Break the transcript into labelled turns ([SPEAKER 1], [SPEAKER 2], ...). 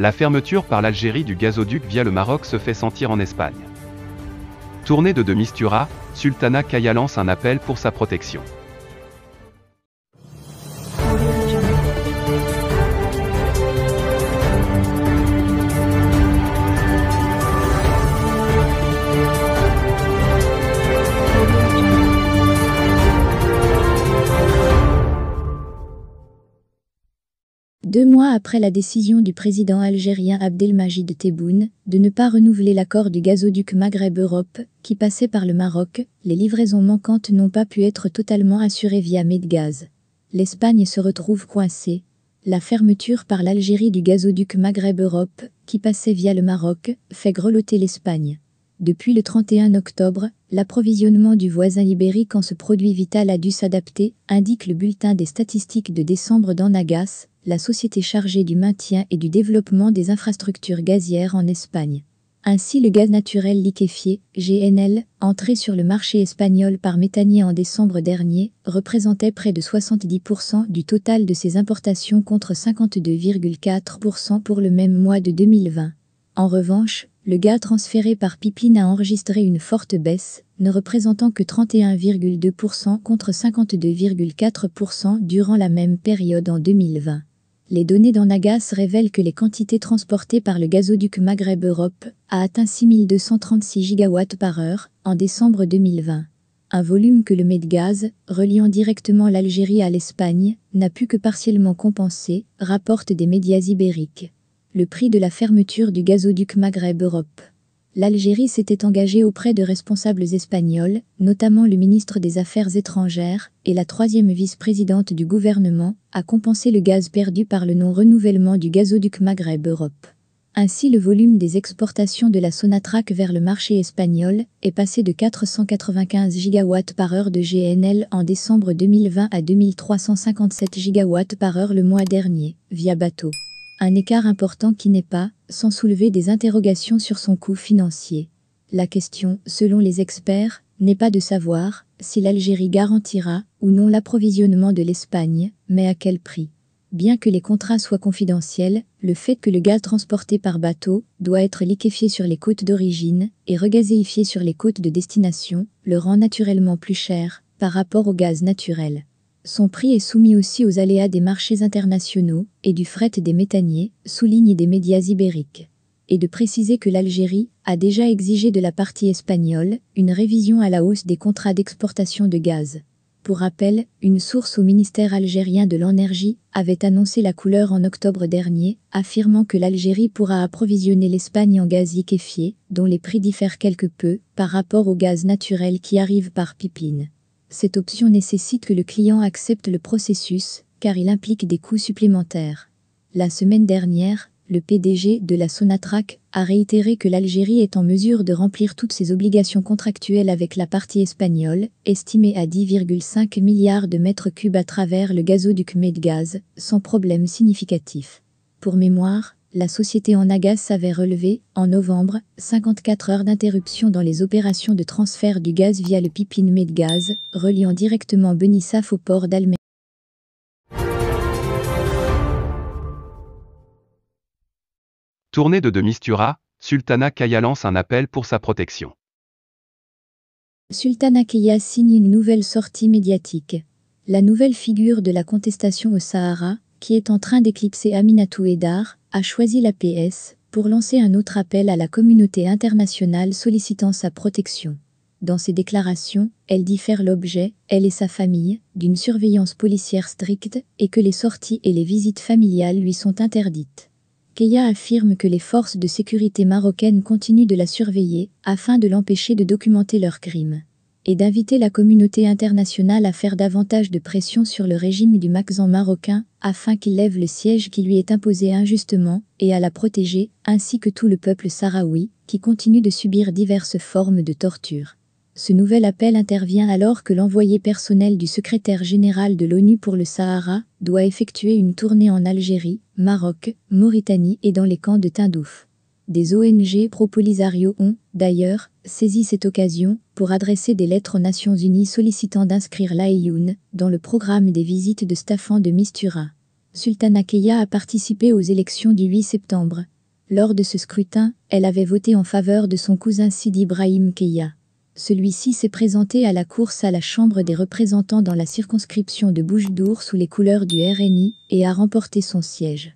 [SPEAKER 1] La fermeture par l'Algérie du gazoduc via le Maroc se fait sentir en Espagne. Tournée de Mistura, Sultana Kaya lance un appel pour sa protection.
[SPEAKER 2] Deux mois après la décision du président algérien Abdelmajid Tebboune de ne pas renouveler l'accord du gazoduc Maghreb-Europe, qui passait par le Maroc, les livraisons manquantes n'ont pas pu être totalement assurées via Medgaz. L'Espagne se retrouve coincée. La fermeture par l'Algérie du gazoduc Maghreb-Europe, qui passait via le Maroc, fait grelotter l'Espagne. Depuis le 31 octobre, l'approvisionnement du voisin ibérique en ce produit vital a dû s'adapter, indique le bulletin des statistiques de décembre d'Enagás, la société chargée du maintien et du développement des infrastructures gazières en Espagne. Ainsi, le gaz naturel liquéfié, GNL, entré sur le marché espagnol par Metanier en décembre dernier, représentait près de 70% du total de ses importations contre 52,4% pour le même mois de 2020. En revanche, le gaz transféré par pipeline a enregistré une forte baisse, ne représentant que 31,2% contre 52,4% durant la même période en 2020. Les données d'Enagás révèlent que les quantités transportées par le gazoduc Maghreb-Europe a atteint 6236 gigawatts par heure en décembre 2020. Un volume que le Medgaz, reliant directement l'Algérie à l'Espagne, n'a pu que partiellement compenser, rapportent des médias ibériques. Le prix de la fermeture du gazoduc Maghreb-Europe. L'Algérie s'était engagée auprès de responsables espagnols, notamment le ministre des Affaires étrangères et la troisième vice-présidente du gouvernement, à compenser le gaz perdu par le non-renouvellement du gazoduc Maghreb-Europe. Ainsi, le volume des exportations de la Sonatrach vers le marché espagnol est passé de 495 gigawatts par heure de GNL en décembre 2020 à 2357 gigawatts par heure le mois dernier, via bateau. Un écart important qui n'est pas, sans soulever des interrogations sur son coût financier. La question, selon les experts, n'est pas de savoir si l'Algérie garantira ou non l'approvisionnement de l'Espagne, mais à quel prix. Bien que les contrats soient confidentiels, le fait que le gaz transporté par bateau doit être liquéfié sur les côtes d'origine et regazéifié sur les côtes de destination le rend naturellement plus cher par rapport au gaz naturel. Son prix est soumis aussi aux aléas des marchés internationaux et du fret des méthaniers, soulignent des médias ibériques. Et de préciser que l'Algérie a déjà exigé de la partie espagnole une révision à la hausse des contrats d'exportation de gaz. Pour rappel, une source au ministère algérien de l'Énergie avait annoncé la couleur en octobre dernier, affirmant que l'Algérie pourra approvisionner l'Espagne en gaz liquéfié, dont les prix diffèrent quelque peu par rapport au gaz naturel qui arrive par pipeline. Cette option nécessite que le client accepte le processus, car il implique des coûts supplémentaires. La semaine dernière, le PDG de la Sonatrach a réitéré que l'Algérie est en mesure de remplir toutes ses obligations contractuelles avec la partie espagnole, estimée à 10,5 milliards de mètres cubes à travers le gazoduc Medgaz, sans problème significatif. Pour mémoire, la société Enagás avait relevé, en novembre, 54 heures d'interruption dans les opérations de transfert du gaz via le pipeline Medgaz, reliant directement Benissaf au port d'Almeida.
[SPEAKER 1] Tournée de Mistura, Sultana Kaya lance un appel pour sa protection.
[SPEAKER 2] Sultana Kaya signe une nouvelle sortie médiatique. La nouvelle figure de la contestation au Sahara, qui est en train d'éclipser Aminatou Haidar, a choisi l'APS pour lancer un autre appel à la communauté internationale sollicitant sa protection. Dans ses déclarations, elle dit faire l'objet, elle et sa famille, d'une surveillance policière stricte et que les sorties et les visites familiales lui sont interdites. Kaya affirme que les forces de sécurité marocaines continuent de la surveiller afin de l'empêcher de documenter leurs crimes et d'inviter la communauté internationale à faire davantage de pression sur le régime du Makhzen marocain afin qu'il lève le siège qui lui est imposé injustement et à la protéger, ainsi que tout le peuple sahraoui qui continue de subir diverses formes de torture. Ce nouvel appel intervient alors que l'envoyé personnel du secrétaire général de l'ONU pour le Sahara doit effectuer une tournée en Algérie, Maroc, Mauritanie et dans les camps de Tindouf. Des ONG pro-Polisario ont, d'ailleurs, saisi cette occasion pour adresser des lettres aux Nations Unies sollicitant d'inscrire l'Aïoun dans le programme des visites de Staffan de Mistura. Sultana Keya a participé aux élections du 8 septembre. Lors de ce scrutin, elle avait voté en faveur de son cousin Sidi Ibrahim Keya. Celui-ci s'est présenté à la course à la Chambre des représentants dans la circonscription de Bouche d'Our sous les couleurs du RNI et a remporté son siège.